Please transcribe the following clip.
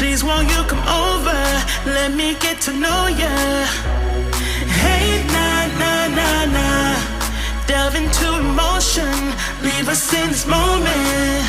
Please won't you come over? Let me get to know ya. Hey, nah, nah, nah, nah. Delve into emotion. Leave us in this moment.